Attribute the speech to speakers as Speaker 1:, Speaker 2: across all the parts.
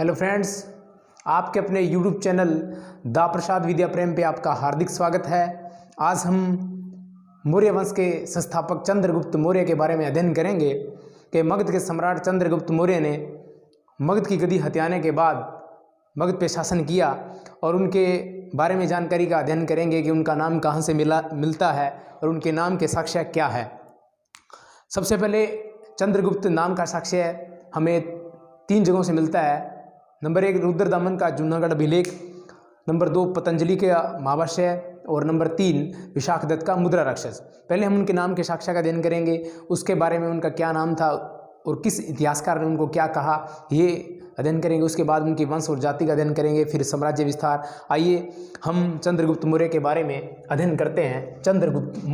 Speaker 1: Hello friends, आपके अपने YouTube channel दा प्रसाद विद्या प्रेम पे आपका हार्दिक स्वागत है। आज हम मौर्य वंश के संस्थापक चंद्रगुप्त मौर्य के बारे में अध्ययन करेंगे कि मगध के सम्राट चंद्रगुप्त मौर्य ने मगध की गद्दी हथियाने के बाद मगध पे शासन किया और उनके बारे में जानकारी का अध्ययन करेंगे कि उनका नाम कहाँ से मिलता है और उनके नाम के साक्ष्य क्या है। सबसे पहले चंद्रगुप्त नाम का साक्ष्य हमें 3 जगहों से मिलता है। नंबर 1 रुद्रदामन का जूनागढ़ अभिलेख, नंबर 2 पतंजलि के महाभाष्य और नंबर 3 विशाखदत्त का मुद्रा राक्षस। पहले हम उनके नाम के साक्ष्य का अध्ययन करेंगे, उसके बारे में उनका क्या नाम था और किस इतिहासकार ने उनको क्या कहा, ये अध्ययन करेंगे। उसके बाद उनकी वंश और जाति का अध्ययन करेंगे, फिर साम्राज्य विस्तार। आइए हम चंद्रगुप्त मौर्य के बारे में अध्ययन करते हैं। चंद्रगुप्त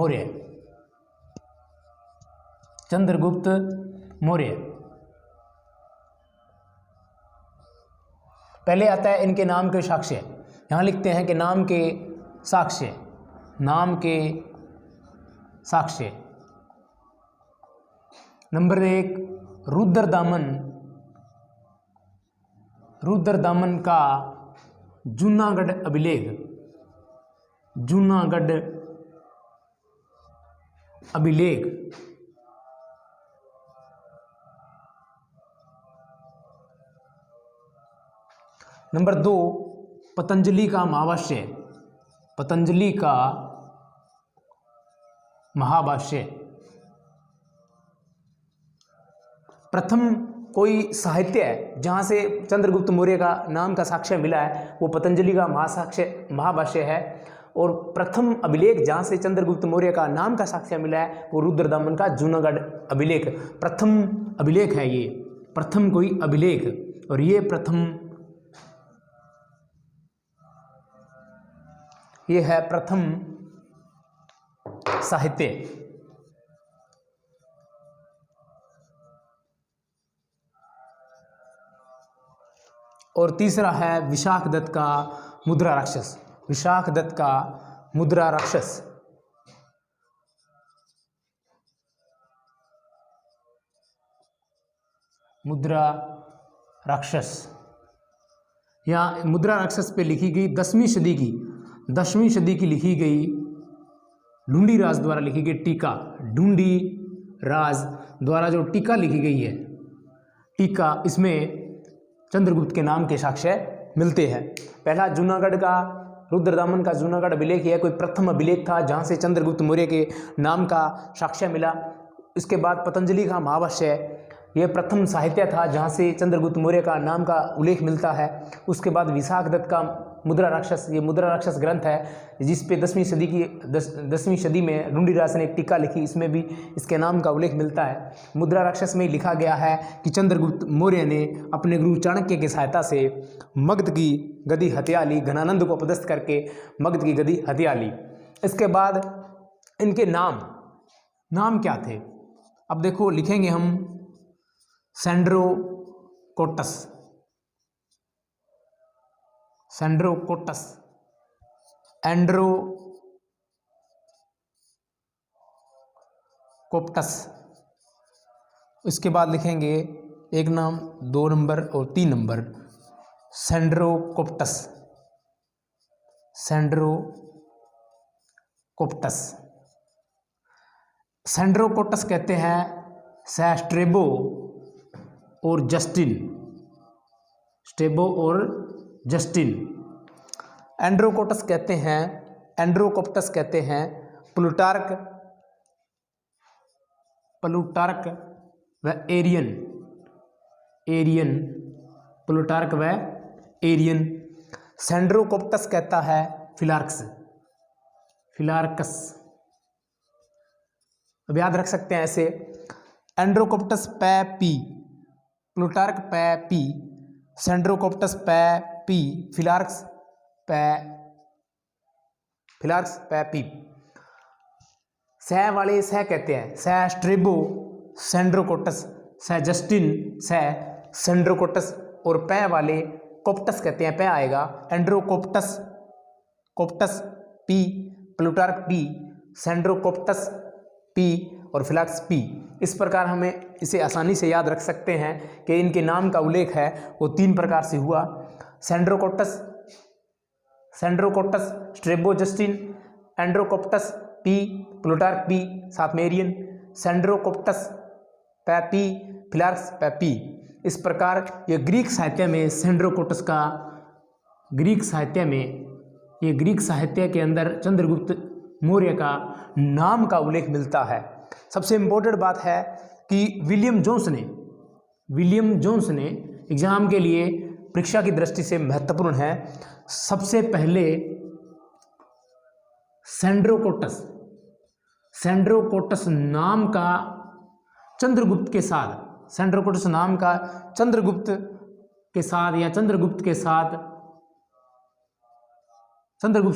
Speaker 1: मौर्य पहले आता है इनके नाम के साक्ष्य। यहाँ लिखते हैं कि नाम के साक्ष्य। नंबर 1 रुद्रदामन का जूनागढ़ अभिलेख। नंबर 2 पतंजलि का महाभाष्य। प्रथम कोई साहित्य है जहाँ से चंद्रगुप्त मौर्य का नाम का साक्ष्य मिला है वो पतंजलि का महाभाष्य है। और प्रथम अभिलेख जहाँ से चंद्रगुप्त मौर्य का नाम का साक्ष्य मिला है वो रुद्रदामन का जूनागढ़ अभिलेख। प्रथम अभिलेख है ये, प्रथम कोई अभिलेख, और ये है प्रथम साहित्य। और तीसरा है विशाखदत्त का मुद्रा राक्षस। यहाँ मुद्रा राक्षस पे लिखी गई 10वीं सदी की लिखी गई ढूंढीराज द्वारा लिखी गई टीका। ढूंढीराज द्वारा जो टीका लिखी गई है, टीका, इसमें चंद्रगुप्त के नाम के साक्ष्य मिलते हैं। पहला जूनागढ़ का रुद्रदामन का जूनागढ़ अभिलेख यह कोई प्रथम अभिलेख था जहाँ से चंद्रगुप्त मौर्य के नाम का साक्ष्य मिला। इसके बाद पतंजलि का महाभाष्य, यह प्रथम साहित्य था जहाँ से चंद्रगुप्त मौर्य का नाम का उल्लेख मिलता है। उसके बाद विशाखदत्त का मुद्रा राक्षस, ये मुद्रा राक्षस ग्रंथ है जिस पे 10वीं सदी में ढूंढीराज ने एक टीका लिखी, इसमें भी इसके नाम का उल्लेख मिलता है। मुद्रा राक्षस में लिखा गया है कि चंद्रगुप्त मौर्य ने अपने गुरु चाणक्य की सहायता से मगध की गद्दी हत्या ली, घनानंद को पदस्थ करके मगध की गद्दी हत्या ली। इसके बाद इनके नाम क्या थे, अब देखो लिखेंगे हम सेंड्रोकोटस, एंड्रोकोप्टस। इसके बाद लिखेंगे 1 नाम, 2 नंबर और 3 नंबर, सेंड्रोकोप्टस। सेंड्रोकोटस कहते हैं स्ट्रेबो और जस्टिन। एंड्रोकोप्टस कहते हैं प्लूटार्क व एरियन। सेंड्रोकोप्टस कहता है फिलार्कस। अब याद रख सकते हैं ऐसे, एंड्रोकोप्टस पैपी, प्लूटार्क पैपी, सेंड्रोकोप्टस पैपी, फिलार्कस पैपी। सह वाले सह कहते हैं, सह स्ट्रेबो, सेंड्रोकोटस, सह जस्टिन, सह सेंड्रोकोटस, और पै वाले कोप्टस कहते हैं, पै आएगा Androcottus P, Plutarch P, Sandrocottus P और फिलैक्स पी। इस प्रकार हमें इसे आसानी से याद रख सकते हैं कि इनके नाम का उल्लेख है वो 3 प्रकार से हुआ। सेंड्रोकोट्टस स्ट्रेबोजस्टिन, एंड्रोकोप्टस पी, प्लूटार्क पी, साथ में एरियन, सेंड्रोकोप्टस पैपी, फिलैक्स पैपी। इस प्रकार ये ग्रीक साहित्य में सेंड्रोकोट्टस का ग्रीक साहित्य के अंदर चंद्रगुप्त मौर्य का नाम का उल्लेख मिलता है। सबसे इम्पोर्टेंट बात है कि विलियम जोन्स ने एग्जाम के लिए परीक्षा की दृष्टि से महत्वपूर्ण है। सबसे पहले सेंड्रोकोट्टस नाम का चंद्रगुप्त के साथ या चंद्रगुप्त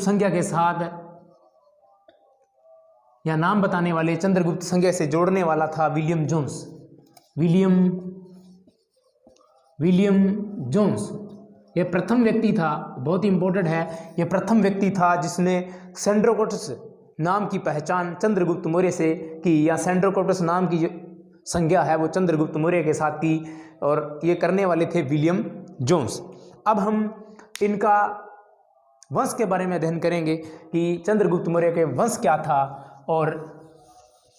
Speaker 1: संज्ञा के साथ या नाम बताने वाले चंद्रगुप्त संज्ञा से जोड़ने वाला था विलियम जोन्स। यह प्रथम व्यक्ति था, बहुत ही इंपॉर्टेंट है, यह प्रथम व्यक्ति था जिसने सेंड्रोकोट्टस नाम की पहचान चंद्रगुप्त मौर्य से की, या सेंड्रोकोट्टस नाम की जो संज्ञा है वो चंद्रगुप्त मौर्य के साथ की, और ये करने वाले थे विलियम जोन्स। अब हम इनका वंश के बारे में अध्ययन करेंगे कि चंद्रगुप्त मौर्य के वंश क्या था और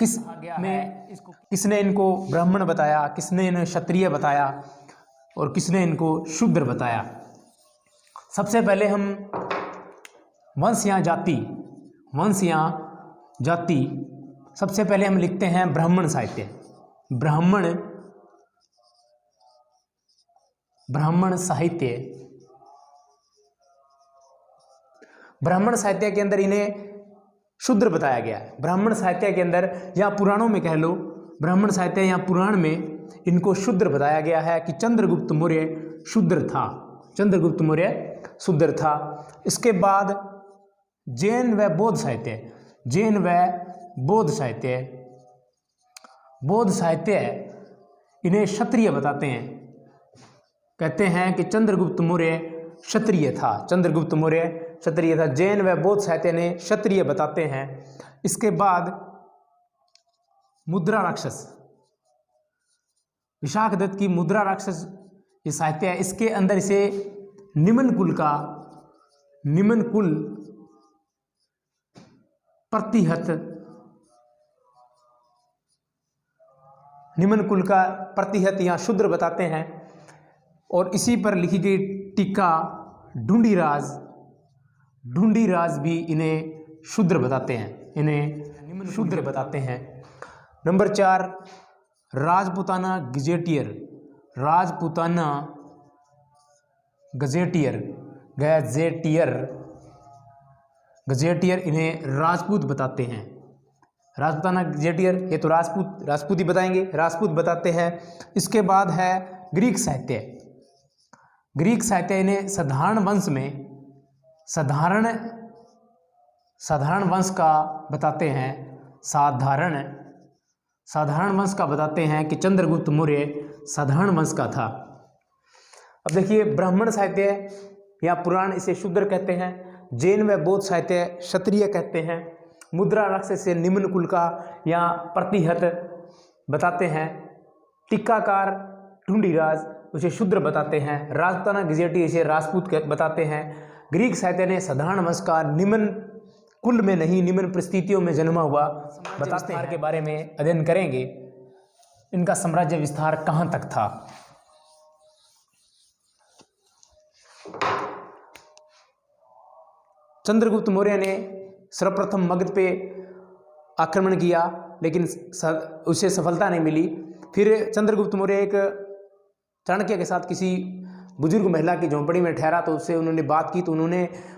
Speaker 1: किसने इनको ब्राह्मण बताया, किसने इन्हें क्षत्रिय बताया और किसने इनको शूद्र बताया। सबसे पहले हम वंश या जाति सबसे पहले हम लिखते हैं ब्राह्मण साहित्य। ब्राह्मण साहित्य के अंदर इन्हें शूद्र बताया गया है। ब्राह्मण साहित्य के अंदर या पुराणों में कह लो, ब्राह्मण साहित्य या पुराण में इनको शूद्र बताया गया है कि चंद्रगुप्त मौर्य शूद्र था। इसके बाद जैन व बौद्ध साहित्य इन्हें क्षत्रिय बताते हैं, कहते हैं कि चंद्रगुप्त मौर्य क्षत्रिय था। जैन व बौद्ध साहित्य ने क्षत्रिय बताते हैं। इसके बाद मुद्रा राक्षस, विशाख दत्त की मुद्रा राक्षस ये साहित्य है, इसके अंदर इसे निम्न कुल प्रतिहत या शूद्र बताते हैं। और इसी पर लिखी गई टीका ढूंढीराज भी इन्हें शूद्र बताते हैं। नंबर 4 राजपूताना गजेटियर इन्हें राजपूत बताते हैं। राजपूताना गजेटियर, ये तो राजपूत ही बताएंगे, राजपूत बताते हैं। इसके बाद है ग्रीक साहित्य इन्हें साधारण वंश का बताते हैं। साधारण वंश का बताते हैं कि चंद्रगुप्त मौर्य साधारण वंश का था। अब देखिए, ब्राह्मण साहित्य या पुराण इसे शूद्र कहते हैं, जैन व बौद्ध साहित्य क्षत्रिय कहते हैं, मुद्रा राक्षस से निम्न कुल का या प्रतिहत बताते हैं, टीकाकार ढूंढीराज उसे शूद्र बताते हैं, राजपूताना गजेटियर इसे राजपूत बताते हैं। ग्रीक साहित्य ने साधारण वंश का निम्न कुल में नहीं, निम्न परिस्थितियों में जन्मा हुआ बताते हैं। के बारे में अध्ययन करेंगे, इनका साम्राज्य विस्तार कहाँ तक था। चंद्रगुप्त मौर्य ने सर्वप्रथम मगध पे आक्रमण किया, लेकिन उसे सफलता नहीं मिली। फिर चंद्रगुप्त मौर्य एक चाणक्य के साथ किसी बुजुर्ग महिला की झोंपड़ी में ठहरा, तो उससे उन्होंने बात की, तो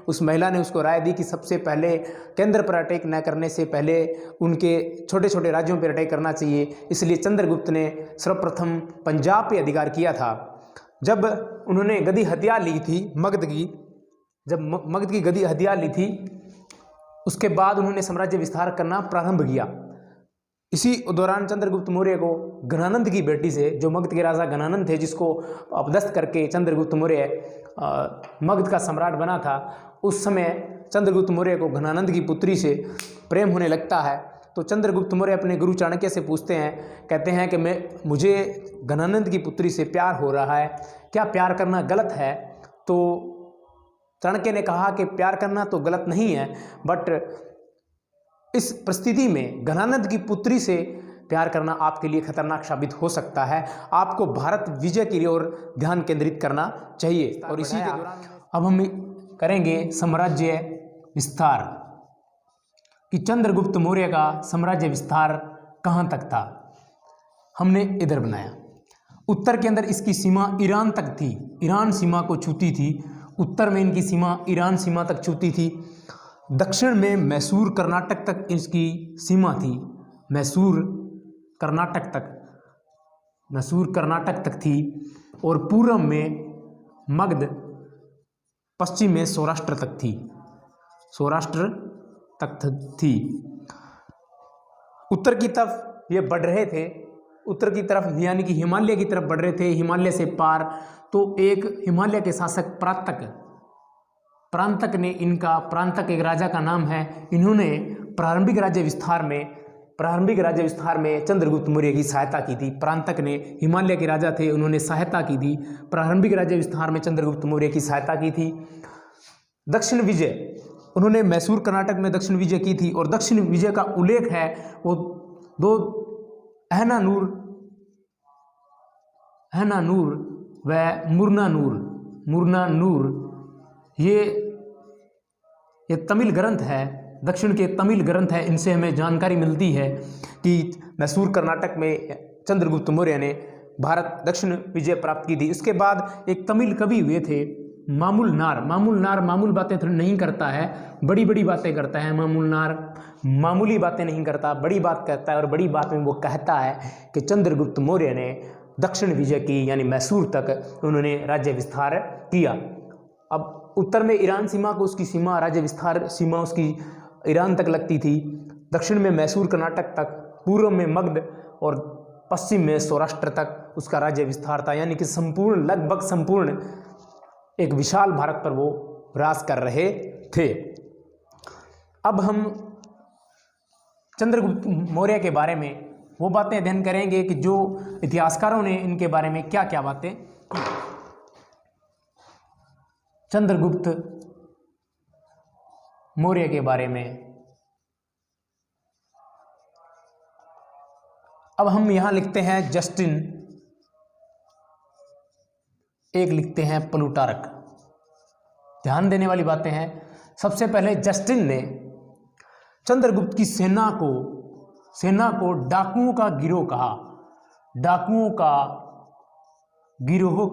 Speaker 1: उस महिला ने उसको राय दी कि सबसे पहले केंद्र पर अटैक न करने से पहले उनके छोटे छोटे राज्यों पर अटैक करना चाहिए। इसलिए चंद्रगुप्त ने सर्वप्रथम पंजाब पे अधिकार किया था। जब उन्होंने गद्दी हथियार ली थी मगध की गद्दी हथियार ली थी, उसके बाद उन्होंने साम्राज्य विस्तार करना प्रारंभ किया। इसी दौरान चंद्रगुप्त मौर्य को घनानंद की बेटी से, जो मगध के राजा घनानंद थे, जिसको अपदस्थ करके चंद्रगुप्त मौर्य मगध का सम्राट बना था, उस समय चंद्रगुप्त मौर्य को घनानंद की पुत्री से प्रेम होने लगता है। तो चंद्रगुप्त मौर्य अपने गुरु चाणक्य से पूछते हैं, कहते हैं कि मुझे घनानंद की पुत्री से प्यार हो रहा है, क्या प्यार करना गलत है? तो चाणक्य ने कहा कि प्यार करना तो गलत नहीं है, बट इस परिस्थिति में घनानंद की पुत्री से प्यार करना आपके लिए खतरनाक साबित हो सकता है। आपको भारत विजय की ओर ध्यान केंद्रित करना चाहिए। और इसी के दौरान अब हम करेंगे साम्राज्य विस्तार कि चंद्रगुप्त मौर्य का साम्राज्य विस्तार कहाँ तक था। हमने इधर बनाया, उत्तर के अंदर इसकी सीमा ईरान तक थी, ईरान सीमा को छूती थी। उत्तर में इनकी सीमा ईरान सीमा तक छूती थी। दक्षिण में मैसूर कर्नाटक तक इसकी सीमा थी, मैसूर कर्नाटक तक थी। और पूर्व में मगध, पश्चिम में सौराष्ट्र तक थी, सौराष्ट्र तक थी। उत्तर की तरफ ये बढ़ रहे थे, उत्तर की तरफ यानी कि हिमालय की तरफ बढ़ रहे थे, हिमालय से पार। तो एक हिमालय के शासक प्रांतक ने इनका, प्रांतक एक राजा का नाम है, इन्होंने प्रारंभिक राज्य विस्तार में चंद्रगुप्त मौर्य की सहायता की थी। प्रांतक ने, हिमालय के राजा थे, उन्होंने सहायता की थी, प्रारंभिक राज्य विस्तार में चंद्रगुप्त मौर्य की सहायता की थी। दक्षिण विजय, उन्होंने मैसूर कर्नाटक में दक्षिण विजय की थी। और दक्षिण विजय का उल्लेख है वो दो अहनानूर व मुरनानूर, ये तमिल ग्रंथ है, दक्षिण के तमिल ग्रंथ है, इनसे हमें जानकारी मिलती है कि मैसूर कर्नाटक में चंद्रगुप्त मौर्य ने भारत दक्षिण विजय प्राप्त की थी। इसके बाद एक तमिल कवि हुए थे मामूल बातें नहीं करता है, बड़ी बड़ी बातें करता है। मामूली बातें नहीं करता, बड़ी बात करता है। और बड़ी बात में वो कहता है कि चंद्रगुप्त मौर्य ने दक्षिण विजय की, यानी मैसूर तक उन्होंने राज्य विस्तार किया। अब उत्तर में ईरान सीमा को, उसकी सीमा, राज्य विस्तार सीमा उसकी ईरान तक लगती थी। दक्षिण में मैसूर कर्नाटक तक, पूर्व में मगध और पश्चिम में सौराष्ट्र तक उसका राज्य विस्तार था। यानी कि लगभग संपूर्ण एक विशाल भारत पर वो राज कर रहे थे। अब हम चंद्रगुप्त मौर्य के बारे में वो बातें अध्ययन करेंगे कि जो इतिहासकारों ने इनके बारे में क्या क्या बातें की। चंद्रगुप्त मौर्य के बारे में अब हम यहां लिखते हैं जस्टिन, एक लिखते हैं प्लूटार्क। ध्यान देने वाली बातें हैं। सबसे पहले जस्टिन ने चंद्रगुप्त की सेना को डाकुओं का गिरोह कहा, डाकुओं का गिरोह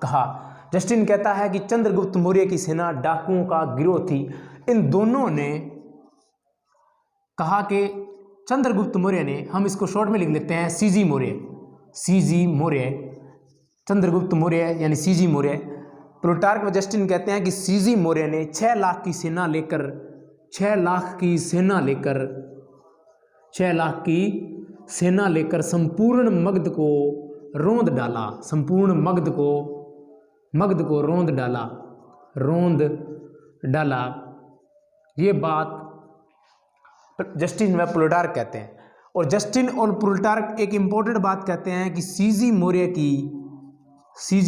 Speaker 1: कहा। जस्टिन कहता है कि चंद्रगुप्त मौर्य की सेना डाकुओं का गिरोह थी। इन दोनों ने कहा कि चंद्रगुप्त मौर्य ने, हम इसको शॉर्ट में लिख लेते हैं सीजी मौर्य, चंद्रगुप्त मौर्य यानी सीजी मौर्य। प्लूटार्क व जस्टिन कहते हैं कि सीजी मौर्य ने 6 लाख की सेना लेकर संपूर्ण मगध को रौंद डाला। ये बात जस्टिन व प्लूटार्क कहते हैं। और जस्टिन और प्लूटार्क एक इंपॉर्टेंट बात कहते हैं कि सीजी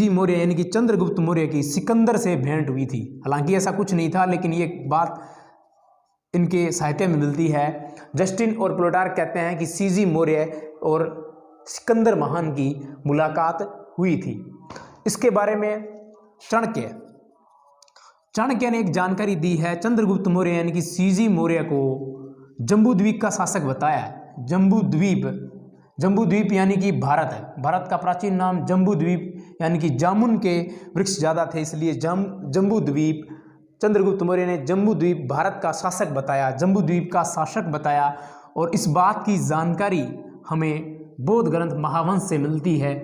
Speaker 1: मौर्य यानी कि चंद्रगुप्त मौर्य की सिकंदर से भेंट हुई थी। हालांकि ऐसा कुछ नहीं था, लेकिन ये बात इनके साहित्य में मिलती है। जस्टिन और प्लूटार्क कहते हैं कि सीजी मौर्य और सिकंदर महान की मुलाकात हुई थी। इसके बारे में चाणक्य ने एक जानकारी दी है। चंद्रगुप्त मौर्य यानी कि सीजी मौर्य को जम्बूद्वीप का शासक बताया है। जम्बूद्वीप यानी कि भारत है। भारत का प्राचीन नाम जम्बूद्वीप यानी कि जामुन के वृक्ष ज़्यादा थे, इसलिए जम्बूद्वीप, चंद्रगुप्त मौर्य ने जम्बूद्वीप भारत का शासक बताया, जम्बूद्वीप का शासक बताया। और इस बात की जानकारी हमें बौद्ध ग्रंथ महावंश से मिलती है।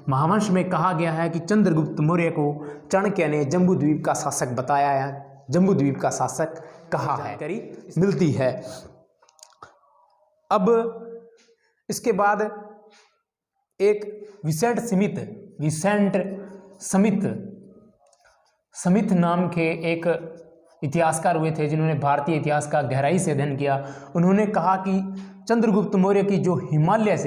Speaker 1: महावंश में कहा गया है कि चंद्रगुप्त मौर्य को चाणक्य ने जम्बूद्वीप का शासक बताया है, जम्बूद्वीप का शासक कहा है, मिलती है। अब इसके बाद एक विसेंट स्मिथ नाम के एक इतिहासकार हुए थे जिन्होंने भारतीय इतिहास का गहराई से अध्ययन किया। उन्होंने कहा कि चंद्रगुप्त मौर्य की जो हिमालय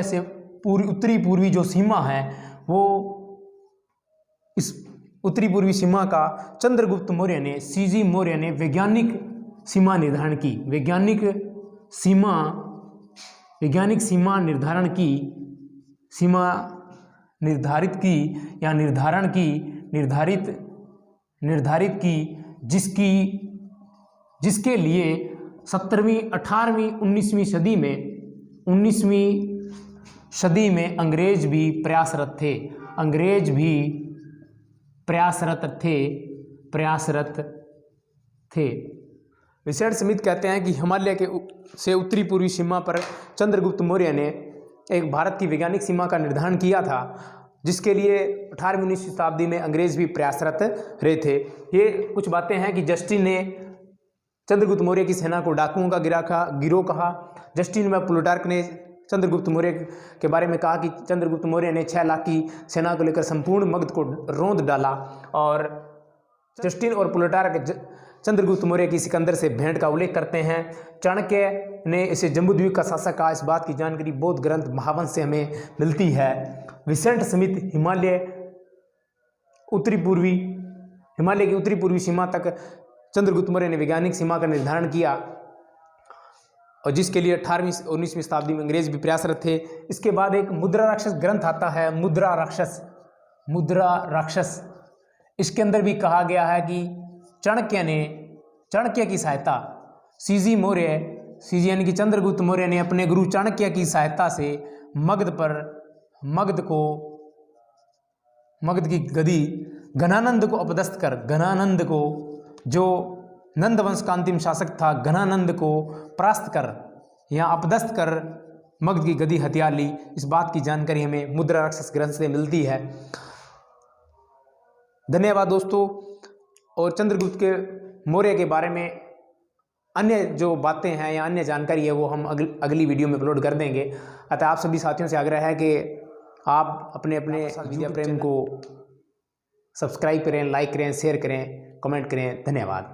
Speaker 1: से उत्तरी पूर्वी जो सीमा है, वो इस उत्तरी पूर्वी सीमा का चंद्रगुप्त मौर्य ने, सीजी मौर्य ने वैज्ञानिक सीमा निर्धारण की, वैज्ञानिक सीमा निर्धारित की जिसके लिए 17वीं 18वीं 19वीं सदी में अंग्रेज भी प्रयासरत थे। रिचर्ड स्मिथ कहते हैं कि हिमालय से उत्तरी पूर्वी सीमा पर चंद्रगुप्त मौर्य ने एक भारत की वैज्ञानिक सीमा का निर्धारण किया था, जिसके लिए 18वीं 19वीं शताब्दी में अंग्रेज भी प्रयासरत रहे थे। ये कुछ बातें हैं कि जस्टिन ने चंद्रगुप्त मौर्य की सेना को डाकुओं का गिरोह कहा। जस्टिन व प्लूटार्क ने चंद्रगुप्त मौर्य के बारे में कहा कि चंद्रगुप्त मौर्य ने 6 लाख की सेना को लेकर संपूर्ण मगध को रौंद डाला। और जस्टिन और प्लूटार्क चंद्रगुप्त मौर्य की सिकंदर से भेंट का उल्लेख करते हैं। चाणक्य ने इसे जम्बूद्वीप का शासक कहा। इस बात की जानकारी बौद्ध ग्रंथ महावंश से हमें मिलती है। विसेंट स्मिथ हिमालय की उत्तरी पूर्वी सीमा तक चंद्रगुप्त मौर्य ने वैज्ञानिक सीमा का निर्धारण किया, और जिसके लिए 18वीं 19वीं शताब्दी में अंग्रेज भी प्रयासरत थे। इसके बाद एक मुद्रा राक्षस ग्रंथ आता है, मुद्रा राक्षस। इसके अंदर भी कहा गया है कि चाणक्य की सहायता, सीजी यानी कि चंद्रगुप्त मौर्य ने अपने गुरु चाणक्य की सहायता से मगध की गद्दी घनानंद को अपदस्थ कर, घनानंद को, जो नंद वंश का अंतिम शासक था, घनानंद को परास्त कर या अपदस्थ कर मगध की गद्दी हथिया ली। इस बात की जानकारी हमें मुद्रा राक्षस ग्रंथ से मिलती है। धन्यवाद दोस्तों। और चंद्रगुप्त के मौर्य के बारे में अन्य जो बातें हैं या अन्य जानकारी है वो हम अगली वीडियो में अपलोड कर देंगे। अतः आप सभी साथियों से आग्रह है कि आप अपने विद्या प्रेम को सब्सक्राइब करें, लाइक करें, शेयर करें, कमेंट करें। धन्यवाद।